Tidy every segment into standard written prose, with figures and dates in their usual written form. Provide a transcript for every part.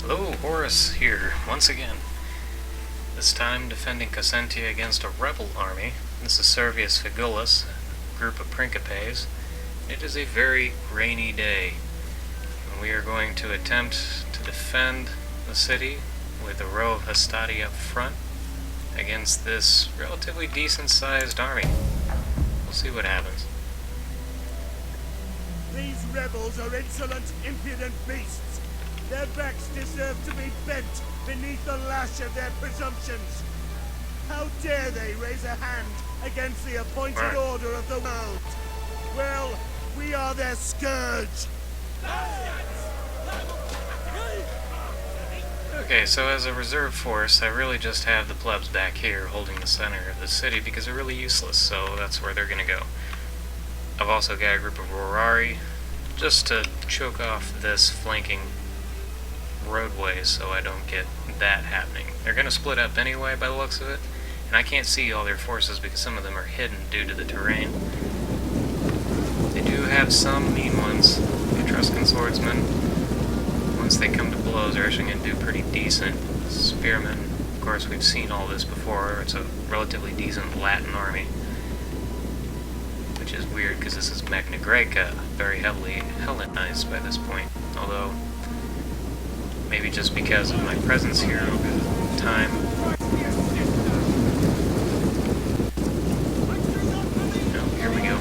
Hello, Horus here, once again. This time defending Cassentia against a rebel army. This is Servius Figulus, a group of Principes. It is a very rainy day, and we are going to attempt to defend the city with a row of Hastati up front against this relatively decent-sized army. We'll see what happens. These rebels are insolent, impudent beasts. Their backs deserve to be bent beneath the lash of their presumptions. How dare they raise a hand against the appointed order of the world? Well, we are their scourge. Okay, so as a reserve force, I really just have the plebs back here holding the center of the city because they're really useless, so that's where they're gonna go. I've also got a group of Rorari just to choke off this flanking roadway so I don't get that happening. They're gonna split up anyway by the looks of it, and I can't see all their forces because some of them are hidden due to the terrain. They do have some mean ones, the Etruscan swordsmen. Once they come to blows, they're actually going to do pretty decent. Spearmen, of course, we've seen all this before. It's a relatively decent Latin army, which is weird because this is Magna Graeca, very heavily Hellenized by this point. Although, maybe just because of my presence here over time. Oh, here we go.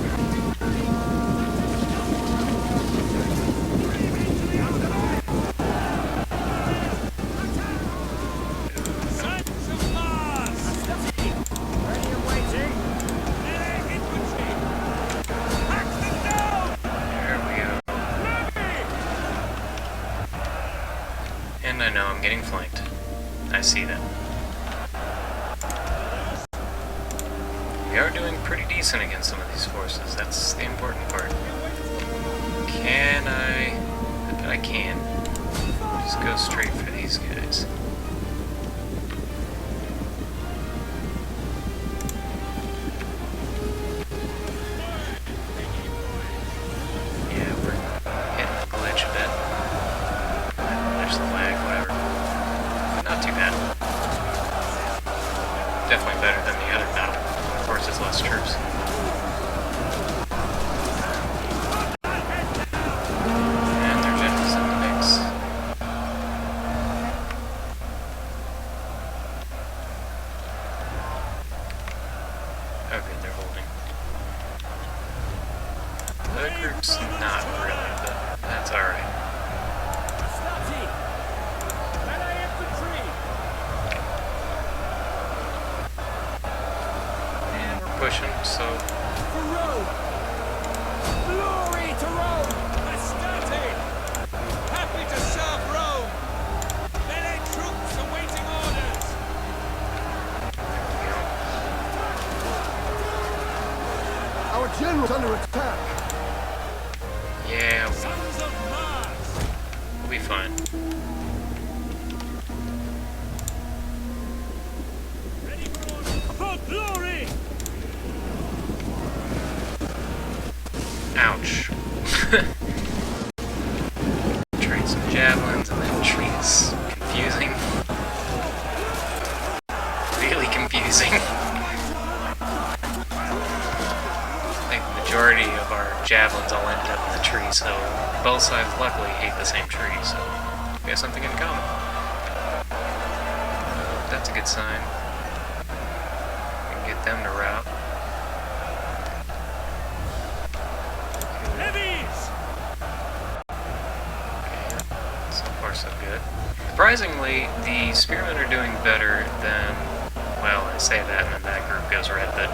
And I know I'm getting flanked. I see that. We are doing pretty decent against some of these forces. That's the important part. Can I... I bet I can. Just go straight for these guys. Yeah, we're hitting the glitch a bit. There's the lag, whatever. Not too bad. Definitely better than the other battle. Of course, it's less troops. And their generals in the mix. Oh good, they're holding. The group's not really, but that's alright. Pushing, so Glory to Rome! Hastati! Happy to serve Rome! There are troops awaiting orders! Our general's under attack! yeah, Sons of Mars! we'll be fine. Ready for order! For glory! Ouch. Trade some javelins and then trees. Confusing. Really confusing. I think the majority of our javelins all ended up in the tree, so both sides luckily hate the same tree, so we have something in common. That's a good sign. We can get them to rout. So good. Surprisingly, the spearmen are doing better than, well, I say that and then that group goes red, but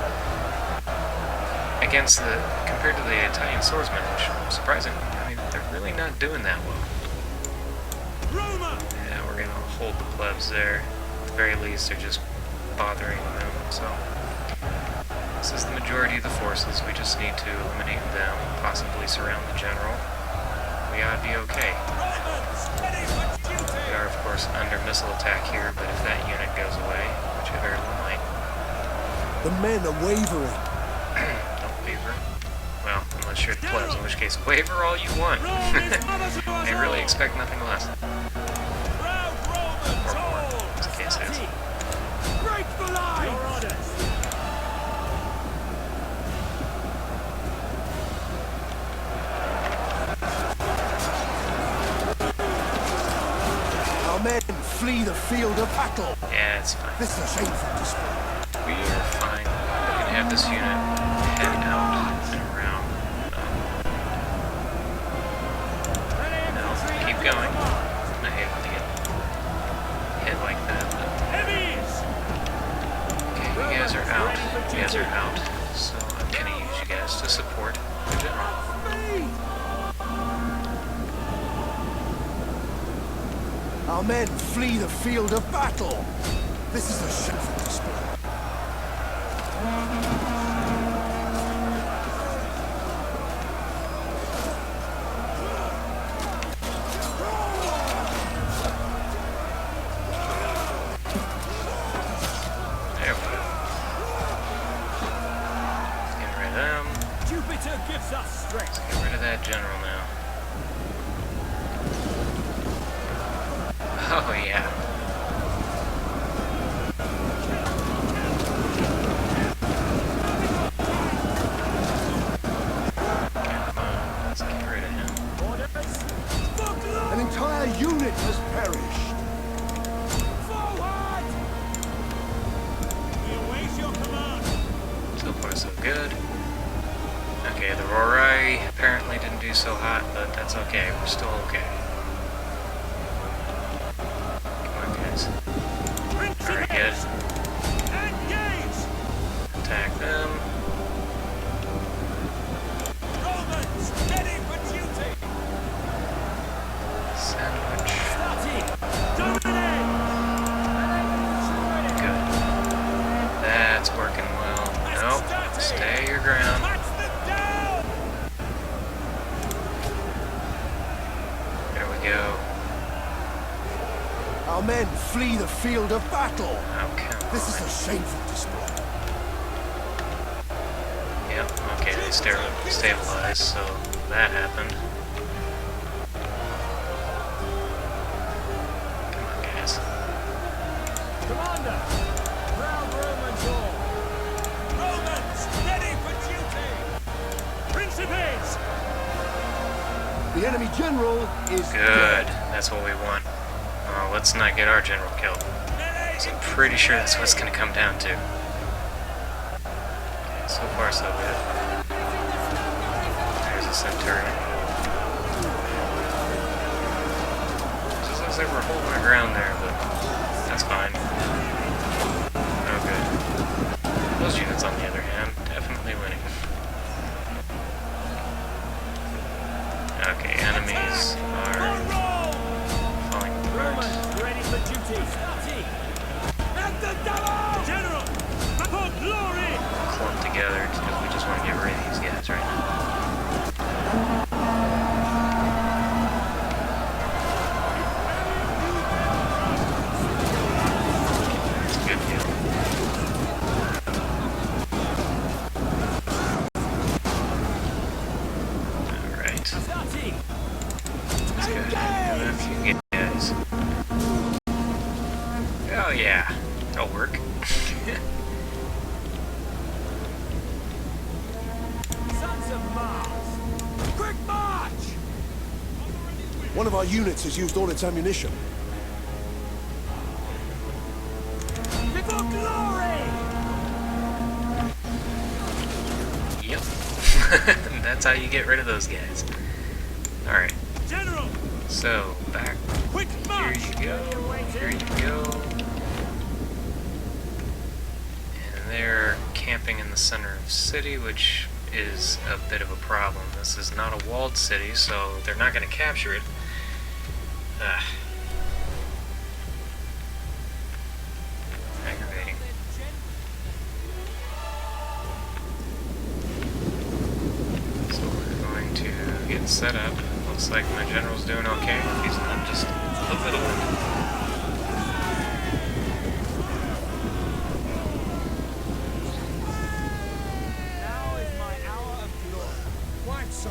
compared to the Italian swordsmen, which surprisingly, I mean, they're really not doing that well. Yeah, we're gonna hold the plebs there. At the very least, they're just bothering them, so this is the majority of the forces. We just need to eliminate them, possibly surround the general. We ought to be okay. We are, of course, under missile attack here, but if that unit goes away, which it very well might. The men are wavering. Don't waver. Well, unless you're the plebs, in which case, waver all you want. I really expect nothing less. guys. Break the line! Your orders! Our men flee the field of battle. Yeah, it's fine. This is a shameful display. We are fine. We can have this unit head out and around. No, keep going. I hate when they get hit like that. Okay, you guys are out. You guys are out. So I'm gonna use you guys to support the general. Our men flee the field of battle. This is a shameful display. There we go. Get rid of them. Jupiter gives us strength. Get rid of that general now. Oh yeah. Come on, let's get rid of him. An entire unit has perished. Forward! We await your command. So far so good. Okay, the Rorai apparently didn't do so hot, but that's okay. We're still okay. Very good. Engage! Attack them. Romans, ready for duty! Sandwich. Dominate! Good. That's working well. Nope. Stay your ground. Match them down! There we go. Our men flee the field of battle. Oh, come This is on. a shameful display. Yep, okay, they stabilized, so that happened. Come on, guys. Commander! Ground Romans all! Romans, ready for duty! Principes! The enemy general is Good. dead. That's what we want. Let's not get our general killed. So I'm pretty sure that's what it's going to come down to. Okay, so far so good. There's a Centurion. Just looks like we're holding our ground there, but that's fine. Oh good. Those units, on the other hand, definitely winning. Okay, enemies are falling apart. Ready for duty! At the double! General! For glory! Clump together because we just want to get rid of these guys right now. It's a good deal. Alright. Let's go ahead and a few guys. Oh yeah, that'll work. Sons of Mars! Quick march! One of our units has used all its ammunition. For glory! Yep. That's how you get rid of those guys. Alright, General! so back. Quick Here march! you go. Here you go. And they're camping in the center of the city, which is a bit of a problem. This is not a walled city, so they're not going to capture it. Aggravating. So we're going to get set up. Looks like my general's doing okay. He's not just a little bit of Now is my hour of glory. Quite so.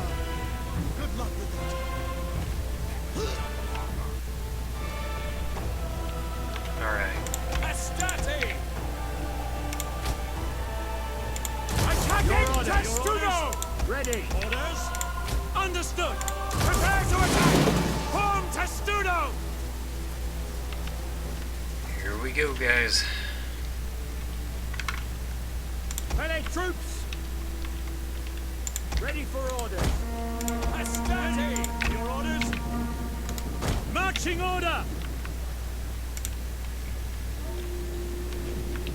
Good luck with that. Alright. Understood! Prepare to attack! Form testudo! Here we go, guys. Pele troops! Ready for orders. Astati! Your orders? Marching order!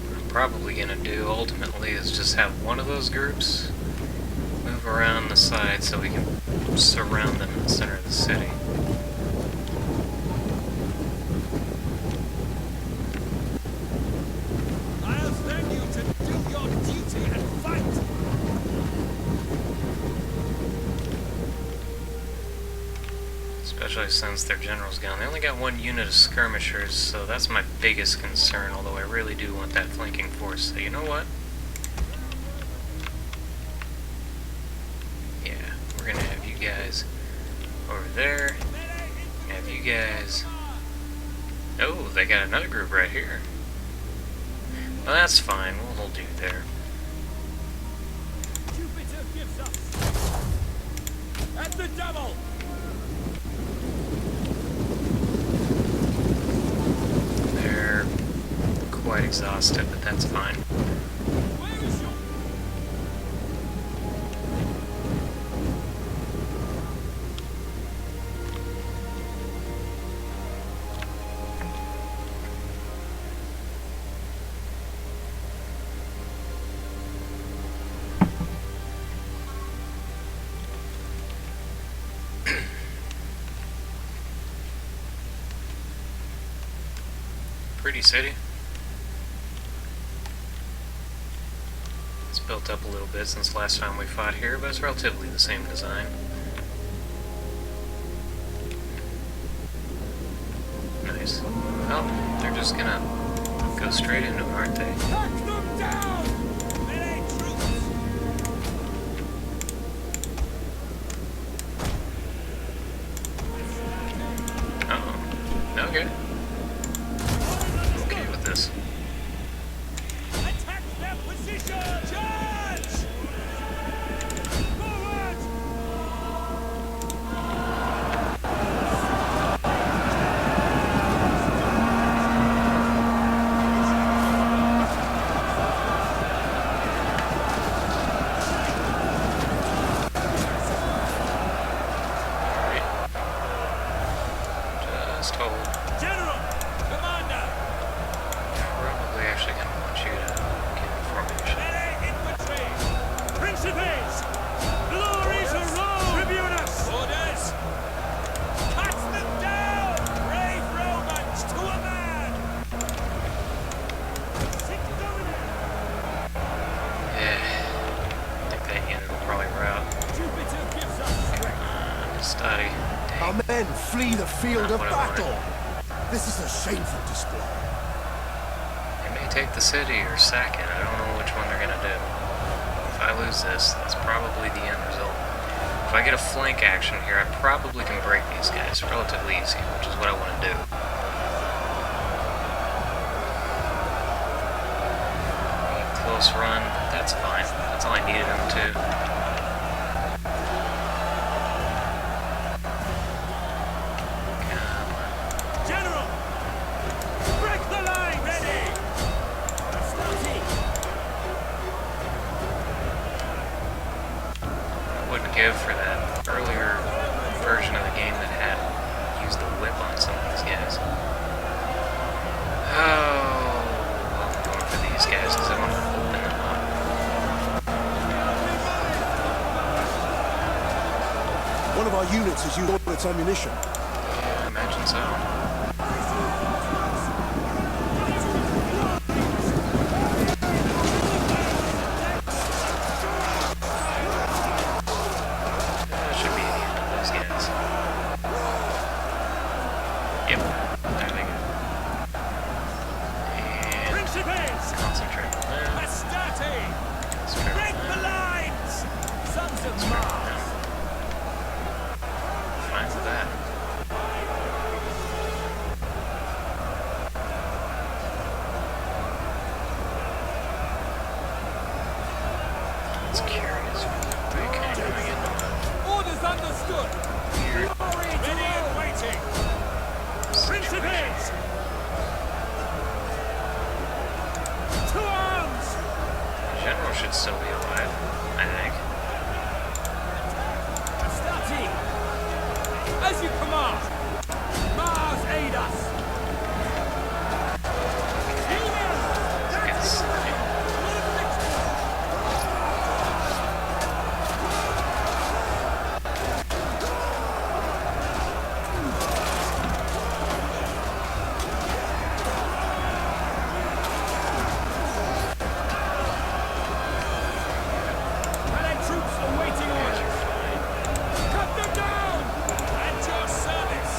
What I'm probably gonna do ultimately is just have one of those groups move around the side so we can surround them in the center of the city. I'll send you to do your duty and fight! Especially since their general's gone. They only got one unit of skirmishers, so that's my biggest concern, although I really do want that flanking force. So you know what? Yeah, we're gonna have you guys over there. Have you guys... Oh, they got another group right here. Well, that's fine. We'll hold you there. Jupiter gives us! At the double! They're quite exhausted, but that's fine. Where is your... Pretty city. It's built up a little bit since last time we fought here, but it's relatively the same design. Nice. Oh, they're just gonna go straight into them, aren't they? Hack them down! Melee troops! Uh-oh. Okay. Okay with this. Attack their position! Charge! Forward! Just hold. General! Commander! Probably actually gonna want you to get in formation. Melee infantry! Principes! Glory to Rome! Tribunus! Orders! Cut them down! Brave Romans to a man! Six Domini! Yeah. I think that unit will probably rout. Jupiter gives us strength! Study. Our men flee the field of What I wanted. battle. This is a shameful display. They may take the city or sack it. I don't know which one they're gonna do. If I lose this, that's probably the end result. If I get a flank action here, I probably can break these guys relatively easy, which is what I want to do. Close run, that's fine. That's all I needed them to. General! Break the line! Ready! Starting! I wouldn't give for that earlier version of the game that had used the whip on some of these guys. Oh, I'm going for these guys because I want to open them up. One of our units has used all its ammunition. Yeah, I imagine so. That should be the end of those guys. Yep, there they go. And Principes! concentrate on that. Astati! Concentrate on Break the that. lines! Sons of Concentrate on Mars! that. Fine with that. It's curious. Are you kind of doing it? Orders understood! still be alive, I think. Astarte! As you command! Mars aid us! Yes. Allied troops awaiting orders! Cut them down! At your service!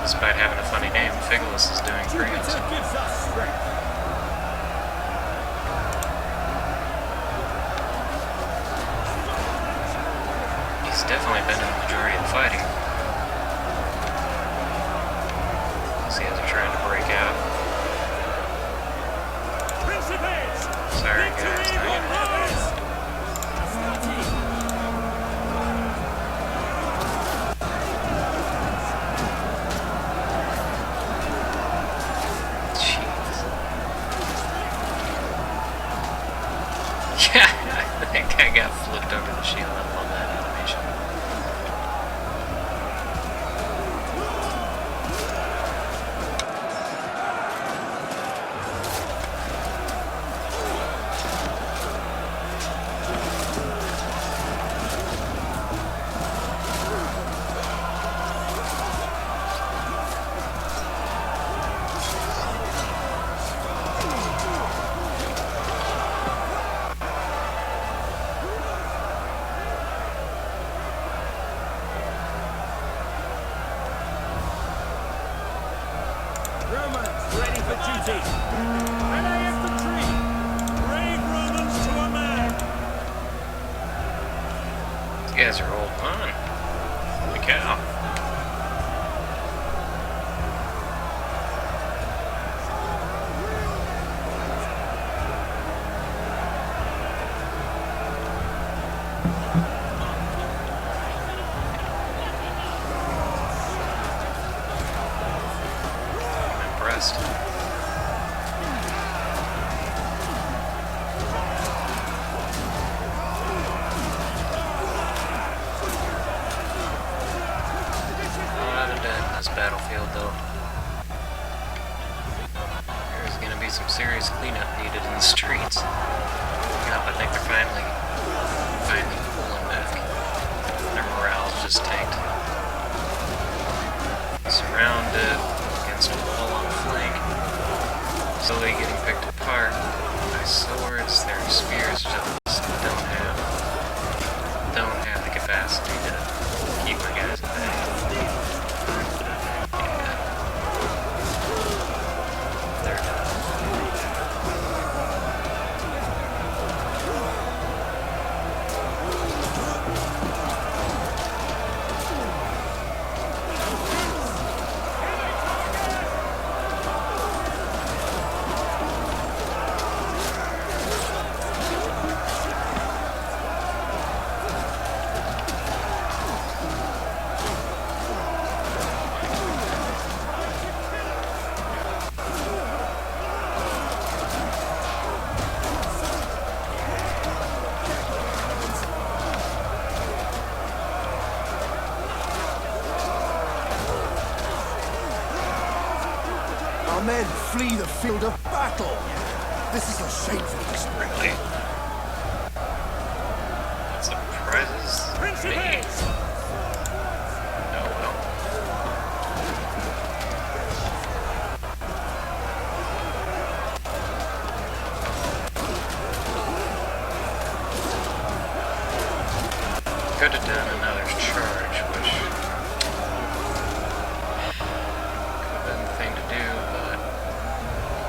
Despite having a funny name, Figulus is doing great. Jupiter gives us strength! He's definitely been in the majority of the fighting. See as they're trying to break out. Principes! Sorry guys, Victory not will gonna happen. rise! Astarte! Jeez. Yeah, that guy got flipped over the shield. I love that animation. Romans, ready for duty! Melee infantry! Brave Romans to a man! These guys are holding on. Holy cow. I'm impressed. A lot of dead in this battlefield, though. There's gonna be some serious cleanup needed in the streets. Yep, I think they're finally pulling back. Their morale's just tanked. Surrounded against a wall on the flank. Slowly getting picked apart by swords. Their spears just don't have the capacity to keep my guys at bay. They're done. Our men flee the field of battle. This is a shameful display. Really? That surprises me. Principes! Oh well. Could have done another charge, which could have been the thing to do, but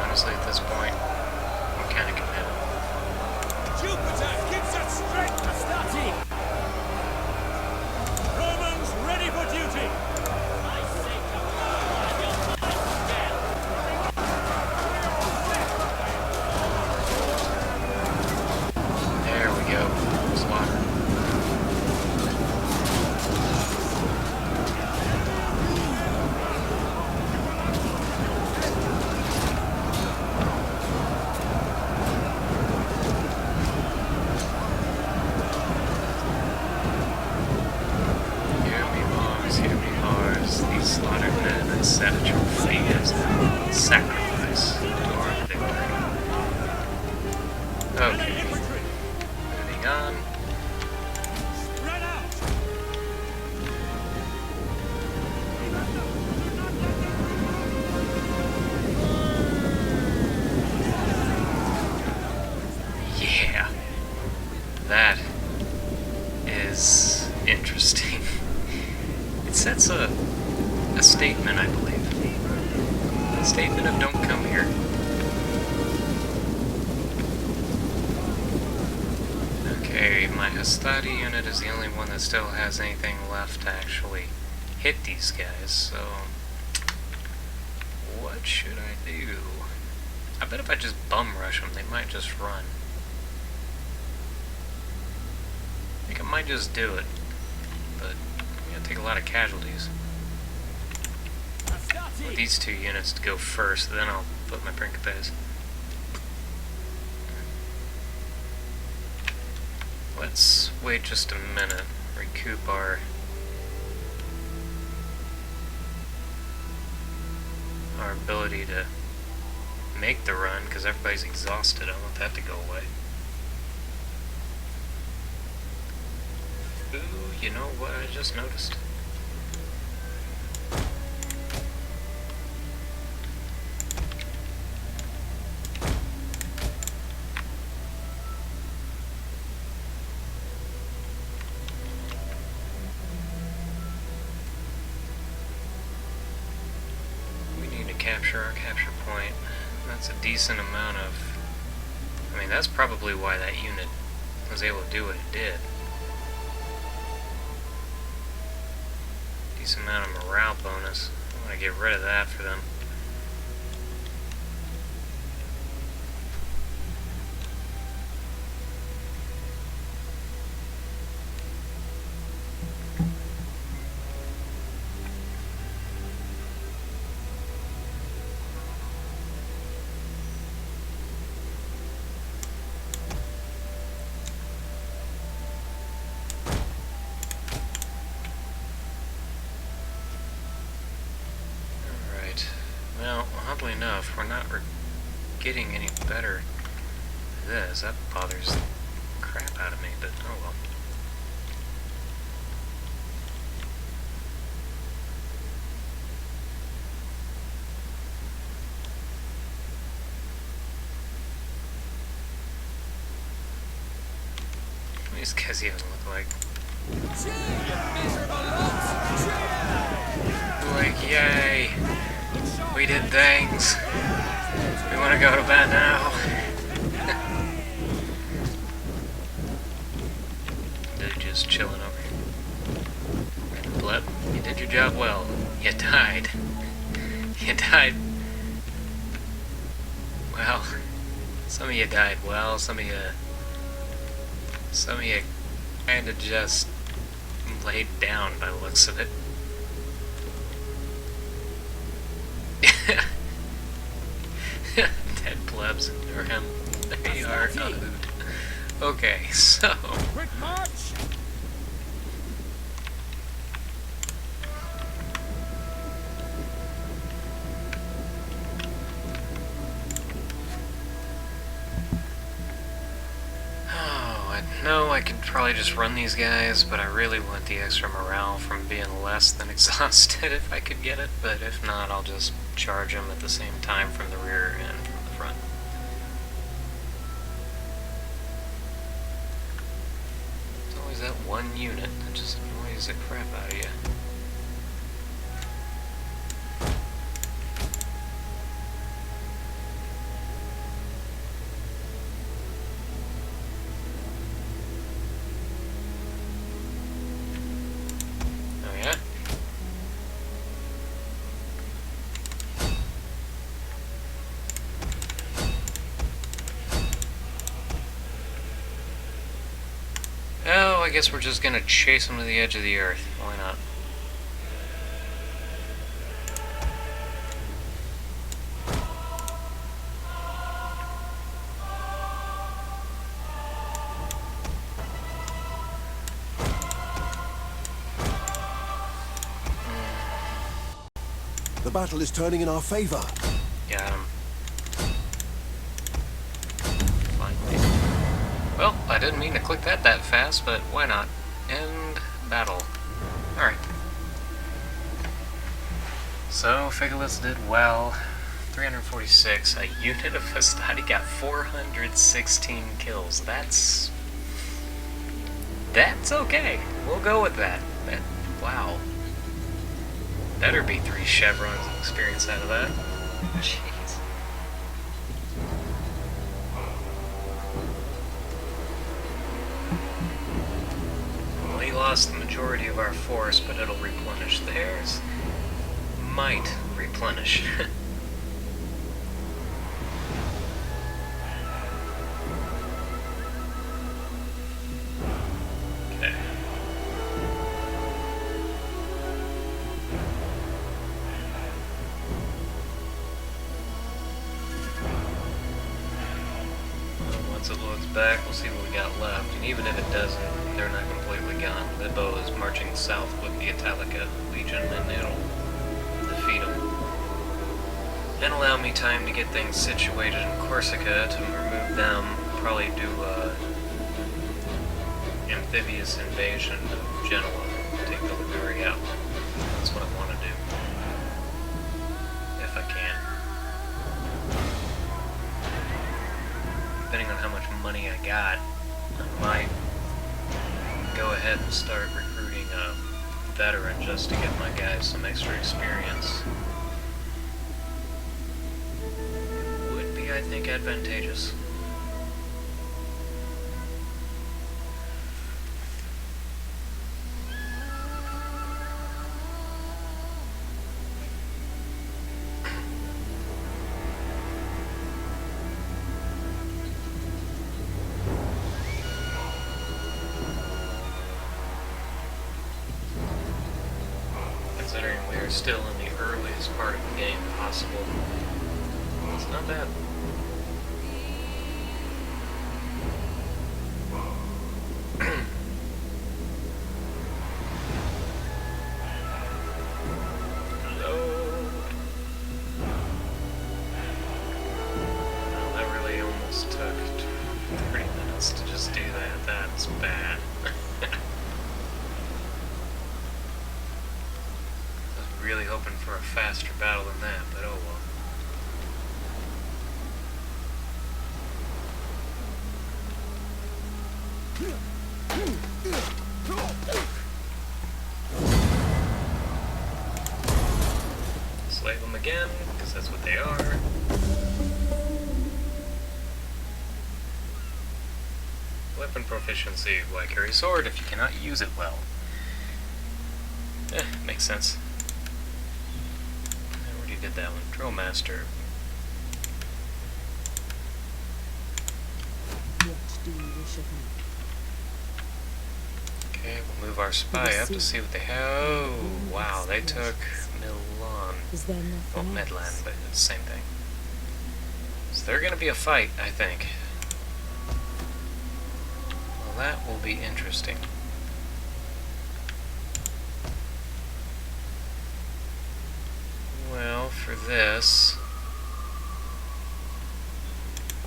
honestly at this point, I'm kind of committed. Jupiter gives us strength! Astarte! sacrifice to our victory. Okay, moving on. Spread out. Yeah, that is interesting. It sets a statement, I believe. A statement of don't come here. Okay, my Hastati unit is the only one that still has anything left to actually hit these guys, so what should I do? I bet if I just bum rush them, they might just run. I think I might just do it, but I'm gonna take a lot of casualties. I want these two units to go first, then I'll put my Principes. Let's wait just a minute, recoup our ability to make the run, because everybody's exhausted. I want that to go away. Ooh, you know what I just noticed? Capture our capture point. That's a decent amount of... I mean, that's probably why that unit was able to do what it did. Decent amount of morale bonus. I want to get rid of that for them. Well, oddly enough, we're not getting any better at this. That bothers the crap out of me, but oh well. These guys even look like... Like, yay! We did things. We want to go to bed now. They're just chilling over here. Blep, you did your job well. You died. You died. Well, some of you died well. Some of you kind of just laid down by the looks of it. Dead plebs, or him. They are a hoot. Okay, so... Quick march! Oh, I know I could probably just run these guys, but I really want the extra morale from being less than exhausted if I could get it, but if not, I'll just charge them at the same time from the rear and from the front. There's always that one unit that just annoys the crap out of you. Oh yeah? Oh, I guess we're just gonna chase them to the edge of the earth. Why not? The battle is turning in our favor. Yeah, Didn't mean to click that fast, but why not? End battle. Alright. So, Figulus did well. 346. A unit of Hastati got 416 kills. That's okay. We'll go with that. Wow. Better be 3 chevrons of experience out of that. Jeez. Well, he lost the majority of our force, but it'll replenish theirs. Might replenish. Okay. Well, once it loads back, we'll see what we got left. And even if it doesn't, they're not completely gone. Libbo is marching south with the Italica Legion, and it'll defeat them. And allow me time to get things situated in Corsica to remove them. Probably do amphibious invasion of Genoa. Take the Liguri out. That's what I want to do. If I can. Depending on how much money I got, I might go ahead and start recruiting a veteran just to get my guys some extra experience. Would be, I think, advantageous. Considering we are still in the earliest part of the game possible, it's not bad. Load. Well, that really almost took 30 minutes to just do that. That's bad. Really hoping for a faster battle than that, but oh well. Slay them again, because that's what they are. Weapon proficiency. Why carry a sword if you cannot use it well? Makes sense. Did that one. Drill Master. What do you wish of me? Okay, we'll move our spy up to see what they have. Oh, wow, they took Milan. Is there Well, nothing Medlan, else? but it's the same thing. So they're gonna be a fight, I think. Well, that will be interesting. Well, for this,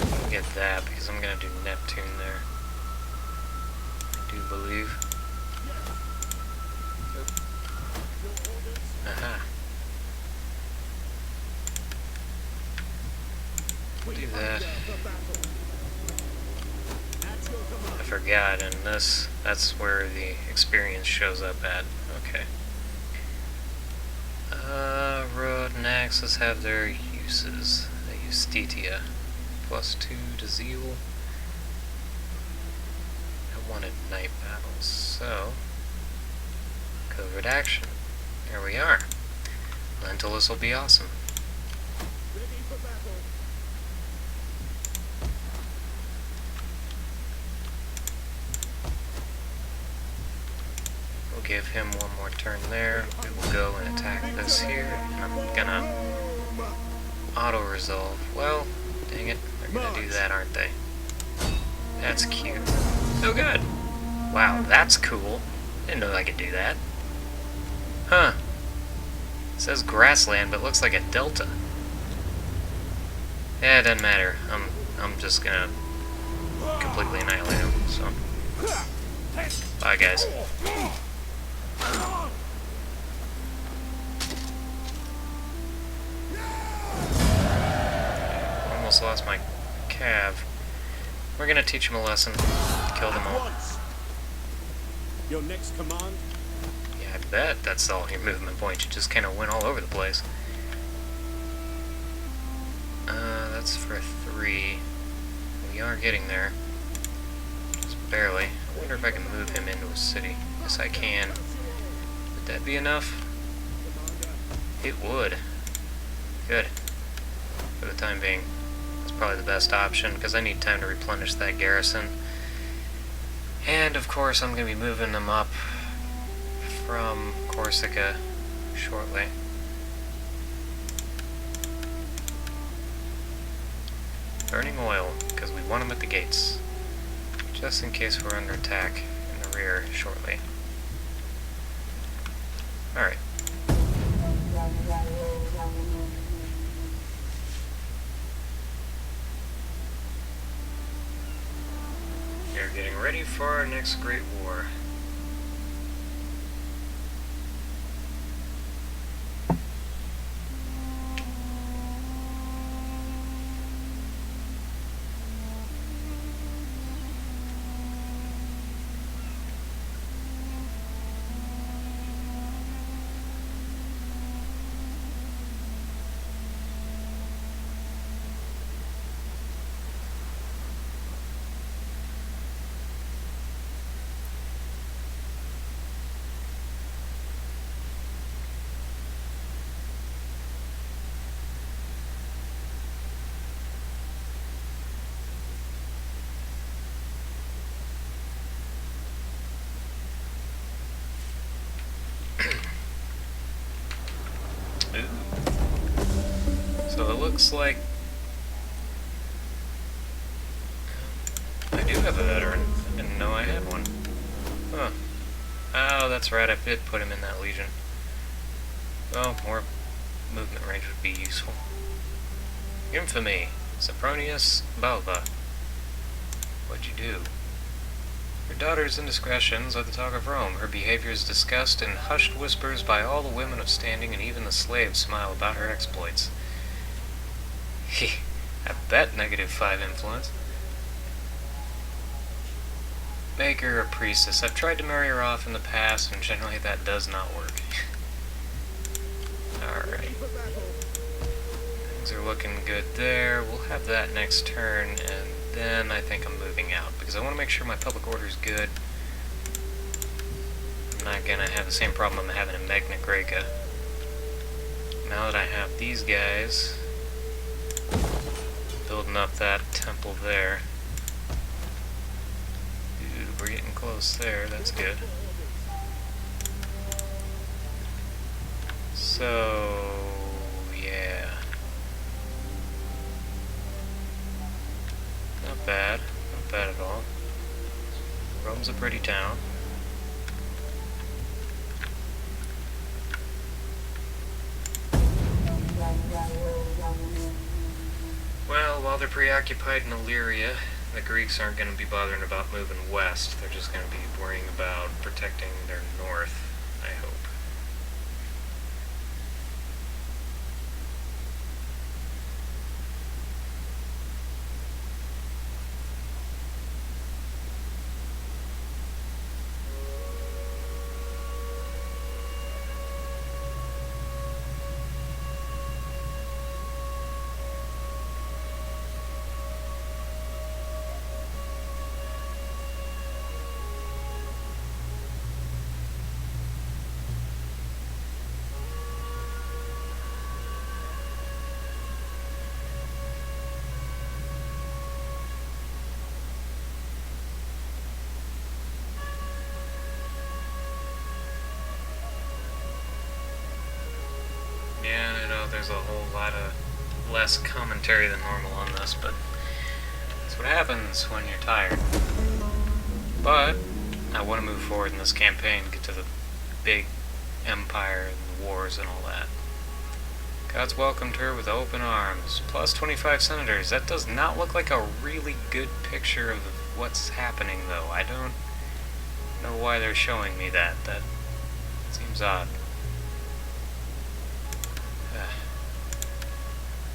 I'll get that because I'm gonna do Neptune there. I do believe. Aha. Do that. I forgot, and that's where the experience shows up at. Okay. Road and Axis have their uses. They use Stetia. +2 to Zeal. I wanted night battles, so covert action. There we are. Lentulus will be awesome. We'll give him one more turn there. We will go and attack this here. And I'm gonna auto-resolve. Well, dang it. They're gonna do that, aren't they? That's cute. Oh, good. Wow, that's cool. Didn't know I could do that. Huh. It says grassland, but looks like a delta. Yeah, it doesn't matter. I'm just gonna completely annihilate him. So, bye guys. Almost lost my cav. We're gonna teach him a lesson. Kill them all. Your next command? Yeah, I bet that's all your movement points. You just kind of went all over the place. That's for 3. We are getting there. Just barely. I wonder if I can move him into a city. Yes, I can. Would that be enough? It would. Good. For the time being. That's probably the best option, because I need time to replenish that garrison. And, of course, I'm going to be moving them up from Corsica shortly. Burning oil, because we want them at the gates. Just in case we're under attack in the rear shortly. Alright. We are getting ready for our next great war. So it looks like I do have a veteran. I didn't know I had one. Huh. Oh, that's right, I did put him in that legion. Well, more movement range would be useful. Infamy, Sopronius Balba. What'd you do? Your daughter's indiscretions are the talk of Rome. Her behavior is discussed in hushed whispers by all the women of standing, and even the slaves smile about her exploits. I bet -5 influence. Make her a priestess. I've tried to marry her off in the past, and generally that does not work. Alright. Things are looking good there. We'll have that next turn, and then I think I'm moving out, because I want to make sure my public order is good. I'm not going to have the same problem I'm having in Magna Graeca. Now that I have these guys building up that temple there. Dude, we're getting close there, that's good. So, yeah. Not bad at all. Rome's a pretty town. Well, while they're preoccupied in Illyria, the Greeks aren't going to be bothering about moving west. They're just going to be worrying about protecting their north, I hope. Yeah, I know there's a whole lot of less commentary than normal on this, but that's what happens when you're tired. But I want to move forward in this campaign, get to the big empire and the wars and all that. God's welcomed her with open arms. Plus 25 senators. That does not look like a really good picture of what's happening, though. I don't know why they're showing me that. That seems odd.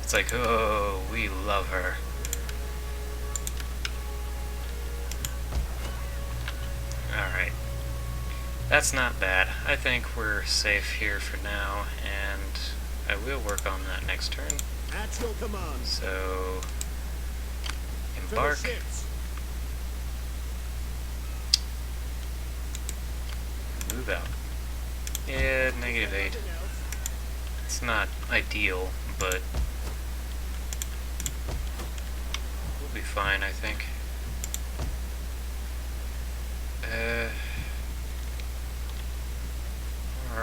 It's like, oh, we love her. Alright. That's not bad. I think we're safe here for now, and I will work on that next turn. At your command. So, To the embark. ships. Move out. Yeah, -8. Anything else? It's not ideal, but we'll be fine, I think. Where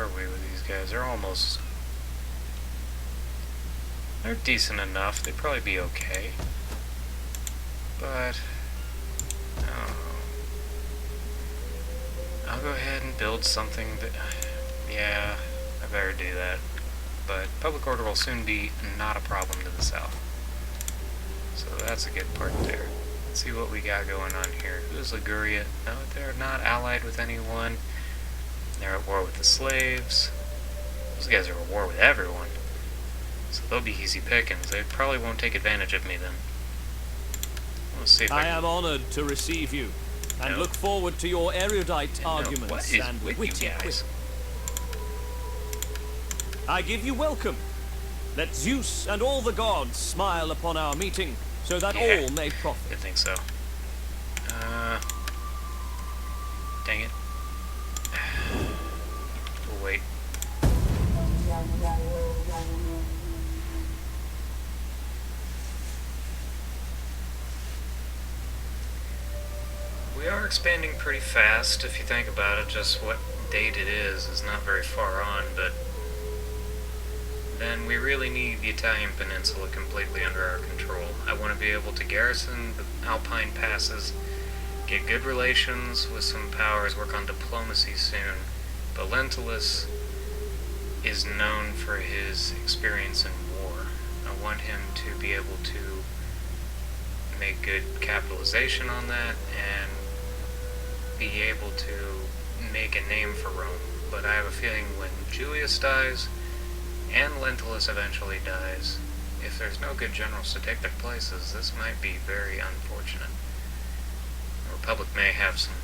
are we with these guys? They're decent enough. They'd probably be okay. But, I don't know. I'll go ahead and build something that, yeah, I better do that. But public order will soon be not a problem to the south. So that's a good part there. Let's see what we got going on here. Who's Liguria? No, they're not allied with anyone. They're at war with the slaves. Those guys are at war with everyone. So they'll be easy pickings. They probably won't take advantage of me then. Let's see if I I can... am honored to receive you, and No. look forward to your erudite No, arguments what is and with witty you guys? wit. I give you welcome. Let Zeus and all the gods smile upon our meeting, so that Yeah. all may profit. I think so. Dang it. We'll wait. We are expanding pretty fast, if you think about it. Just what date it is not very far on, but then we really need the Italian peninsula completely under our control. I want to be able to garrison the Alpine passes, get good relations with some powers, work on diplomacy soon. But Lentulus is known for his experience in war. I want him to be able to make good capitalization on that and be able to make a name for Rome. But I have a feeling when Julius dies and Lentulus eventually dies, if there's no good generals to take their places, this might be very unfortunate. The Republic may have some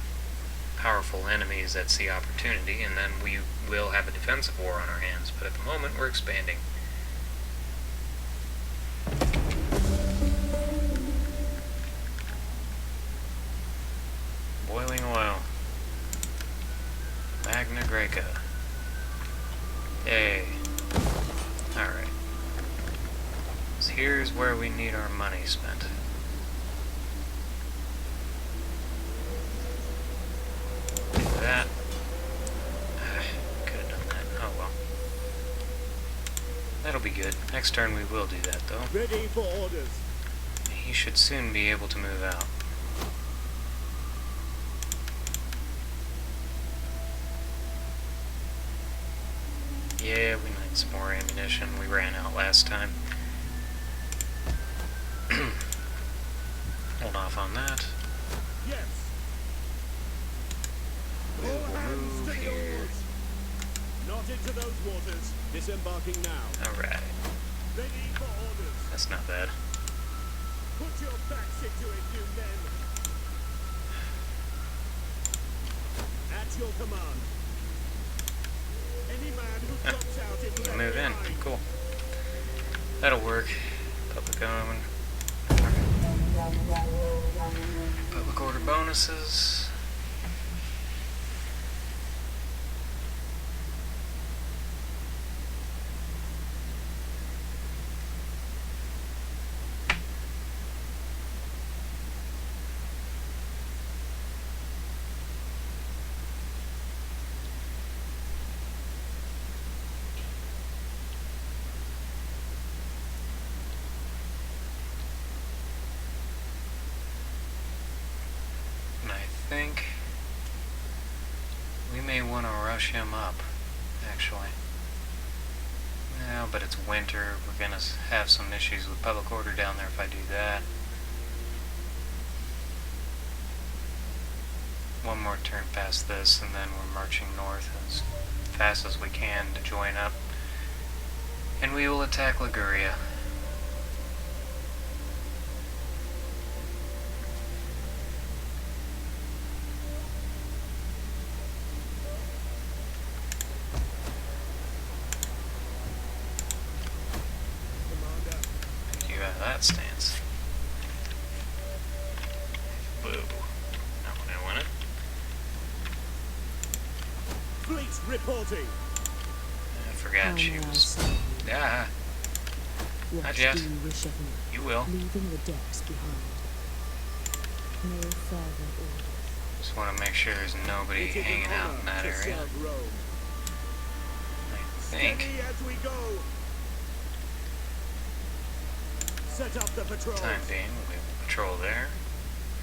powerful enemies that see opportunity, and then we will have a defensive war on our hands, but at the moment we're expanding. Boiling oil. Magna Greca. Yay. Alright. So here's where we need our money spent. Do that. Could have done that. Oh well. That'll be good. Next turn we will do that though. Ready for orders. He should soon be able to move out. Yeah, we need some more ammunition. We ran out last time. Hold off on that. Yes. We All will hands move to the here. oars. Not into those waters. Disembarking now. Alright, Ready for orders. that's not bad. Put your backs into it, you men. At your command. Any man who drops out is left Move in. behind. Cool. That'll work. Public owned. Public order bonuses. I think we may want to rush him up, actually. now, but it's winter. We're gonna have some issues with public order down there if I do that. One more turn past this, and then we're marching north as fast as we can to join up. And we will attack Liguria. Thank you out of that stance. Boo. Not what I wanted. Fleet reporting. I forgot she was... Yeah, What not do yet. you wish of me? You will. Leaving the decks behind. No further orders. Just want to make sure there's nobody It is an hanging out honor in that to area. serve Rome. I think. Steady as we go. Set up the patrol. Time being, we will patrol there.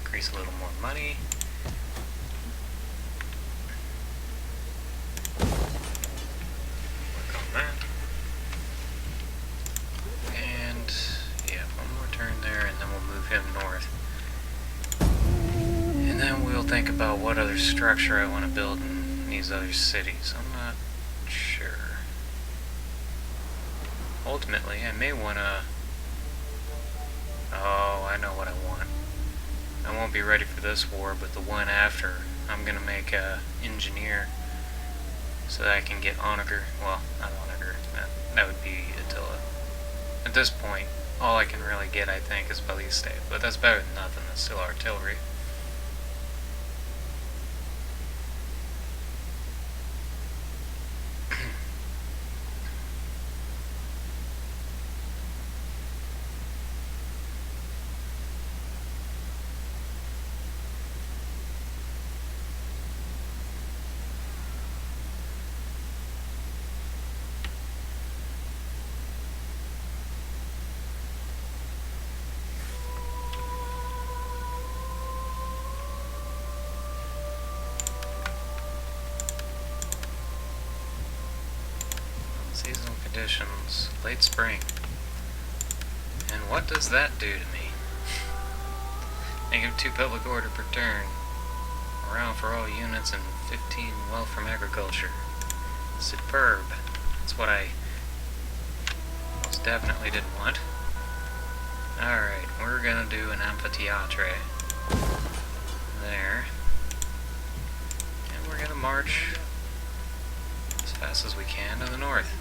Increase a little more money. Work on that. And yeah, one more turn there, and then we'll move him north. And then we'll think about what other structure I want to build in these other cities. I'm not sure. Ultimately, I may want to... Oh, I know what I want. I won't be ready for this war, but the one after, I'm going to make a engineer so that I can get Onager. Well, not Onager. That would be Attila. At this point, all I can really get, I think, is Balliste, but that's better than nothing. That's still artillery. Seasonal conditions, late spring. And what does that do to me? -2 public order per turn. Around for all units and 15 wealth from agriculture. Superb. That's what I most definitely didn't want. Alright, we're gonna do an amphitheatre. There. And we're gonna march as fast as we can to the north.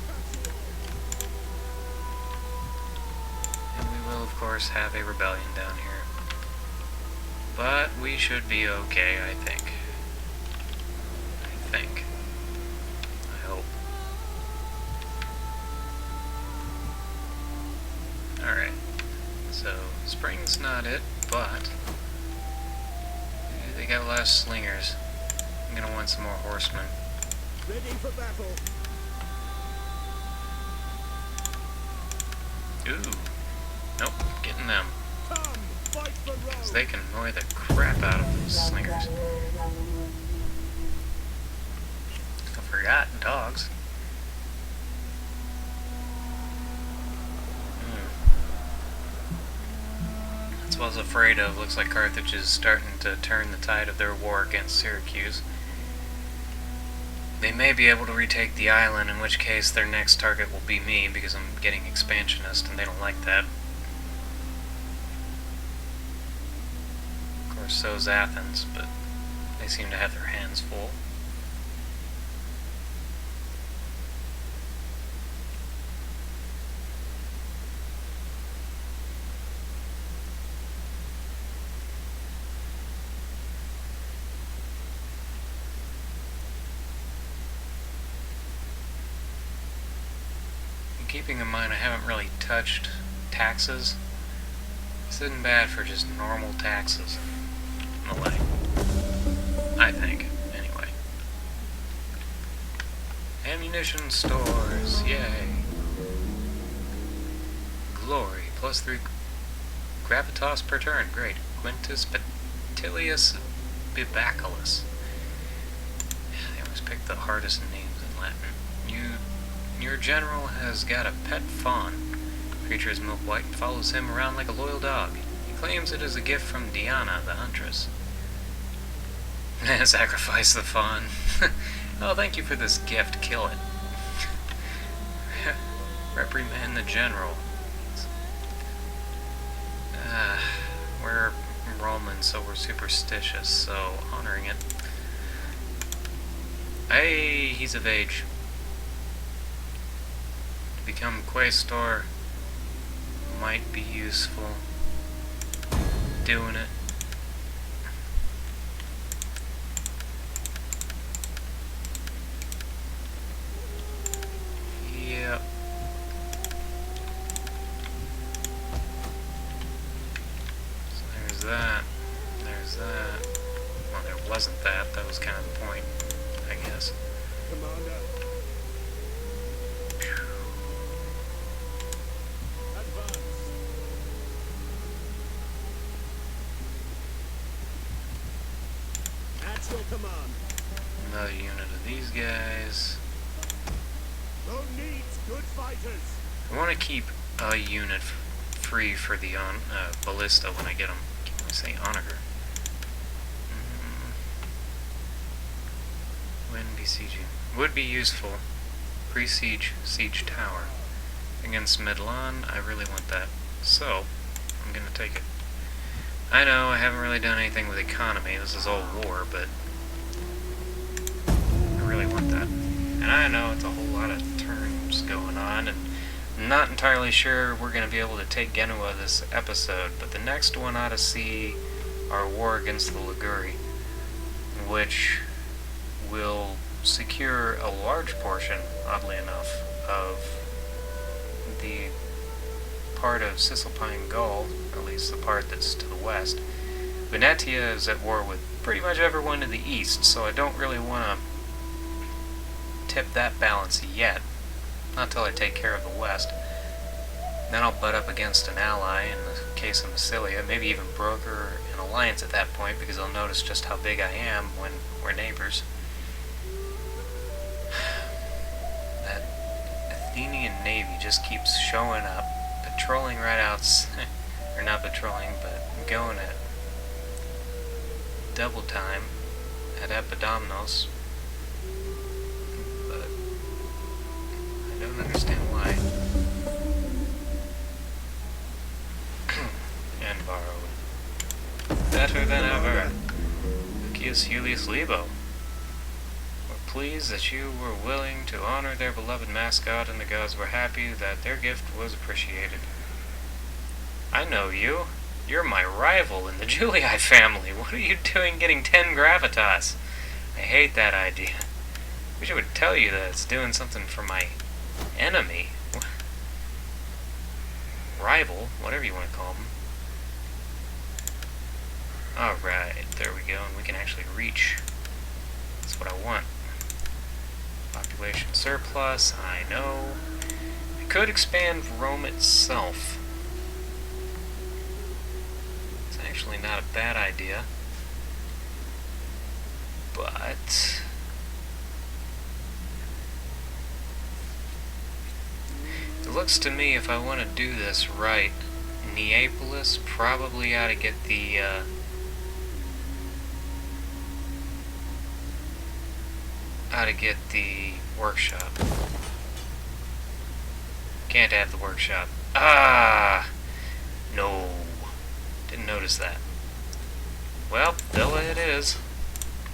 And we will, of course, have a rebellion down here. But we should be okay, I think. I hope. Alright. So, spring's not it, but they got a lot of slingers. I'm gonna want some more horsemen. Ready for battle. Ooh. Nope, getting them. Come, fight for Rome. Because they can annoy the crap out of those slingers. I forgot dogs. That's what I was afraid of. Looks like Carthage is starting to turn the tide of their war against Syracuse. They may be able to retake the island, in which case their next target will be me, because I'm getting expansionist, and they don't like that. Of course, so's Athens, but they seem to have their hands full. Keeping in mind I haven't really touched taxes, this isn't bad for just normal taxes in a way. I think, anyway. Ammunition stores, yay. Glory, +3 gravitas per turn, great. Quintus Petilius Bibaculus. They always pick the hardest names in Latin. You Your general has got a pet fawn. The creature is milk white and follows him around like a loyal dog. He claims it is a gift from Diana, the huntress. Sacrifice the fawn. Oh, thank you for this gift. Kill it. Reprimand the general. We're Roman, so we're superstitious, so honoring it. Hey, he's of age. To become Quaestor might be useful. Doing it. Yep. So there's that. There's that. Well, there wasn't that. That was kind of the point, I guess. Commander. Advance. At your command. Another unit of these guys. Rome needs good fighters. I want to keep a unit free for the ballista when I get them. Can I say onager? When besieging. Would be useful. Pre-siege siege tower. Against Milan, I really want that. So, I'm going to take it. I know I haven't really done anything with economy. This is all war, but I really want that. And I know it's a whole lot of turns going on, and I'm not entirely sure we're going to be able to take Genoa this episode, but the next one ought to see our war against the Liguri, which will secure a large portion, oddly enough, of the part of Cisalpine Gaul, or at least the part that's to the west. Venetia is at war with pretty much everyone to the east, so I don't really want to tip that balance yet, not until I take care of the west. Then I'll butt up against an ally in the case of Massilia, maybe even broker an alliance at that point, because they'll notice just how big I am when we're neighbors. That Athenian navy just keeps showing up, patrolling right outside, or not patrolling, but going at double time at Epidomnos. But I don't understand why. And borrowed. Better than ever. Lucius Julius Lebo. We're pleased that you were willing to honor their beloved mascot, and the gods were happy that their gift was appreciated. I know you. You're my rival in the Julii family. What are you doing getting 10 gravitas? I hate that idea. Wish I would tell you that it's doing something for my enemy. Rival, whatever you want to call them. Alright, there we go, and we can actually reach. That's what I want. Population surplus, I know. I could expand Rome itself. It's actually not a bad idea. But it looks to me, if I want to do this right, Neapolis probably ought to get the workshop. Can't have the workshop. Ah! No. Didn't notice that. Well, Villa it is.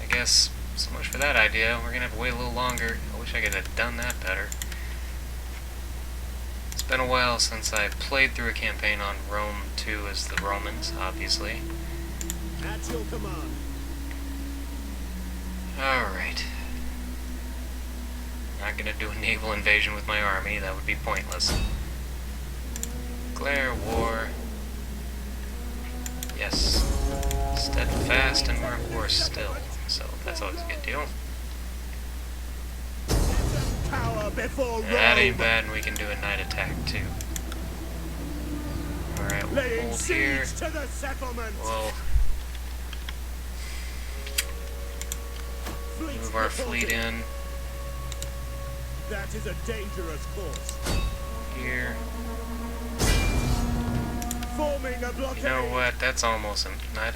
I guess so much for that idea. We're gonna have to wait a little longer. I wish I could have done that better. It's been a while since I played through a campaign on Rome 2 as the Romans, obviously. At your command. Alright. Not gonna do a naval invasion with my army, that would be pointless. Declare war. Yes. Steadfast, and we're at war still, so that's always a good deal. Power before That ain't Rome. bad, and we can do a night attack too. Alright, we'll Laying hold here. siege to the settlement. We'll Fleet move our fleet reporting. in. That is a dangerous course. Here. Forming a blockade. You know what? That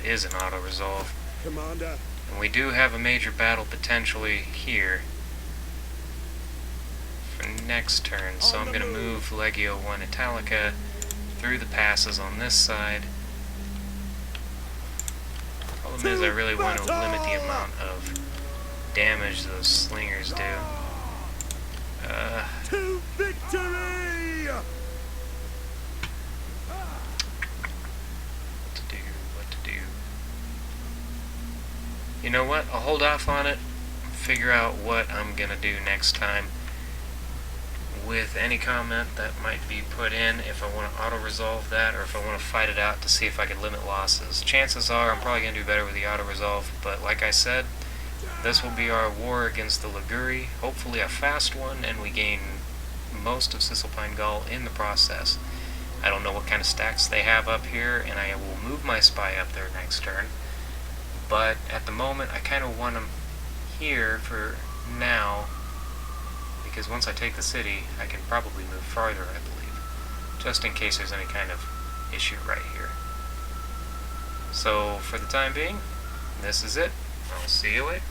is an auto-resolve. Commander. And we do have a major battle potentially here for next turn, so I'm going to move Legio 1 Italica through the passes on this side. Problem is I really want to limit the amount of damage those slingers do. To victory! What to do. You know what? I'll hold off on it, figure out what I'm going to do next time with any comment that might be put in, if I want to auto-resolve that or if I want to fight it out to see if I can limit losses. Chances are I'm probably going to do better with the auto-resolve, but like I said, this will be our war against the Liguri, hopefully a fast one, and we gain most of Cisalpine Gaul in the process. I don't know what kind of stacks they have up here, and I will move my spy up there next turn, but at the moment I kind of want them here for now, because once I take the city, I can probably move farther, I believe, just in case there's any kind of issue right here. So, for the time being, this is it. I'll see you later.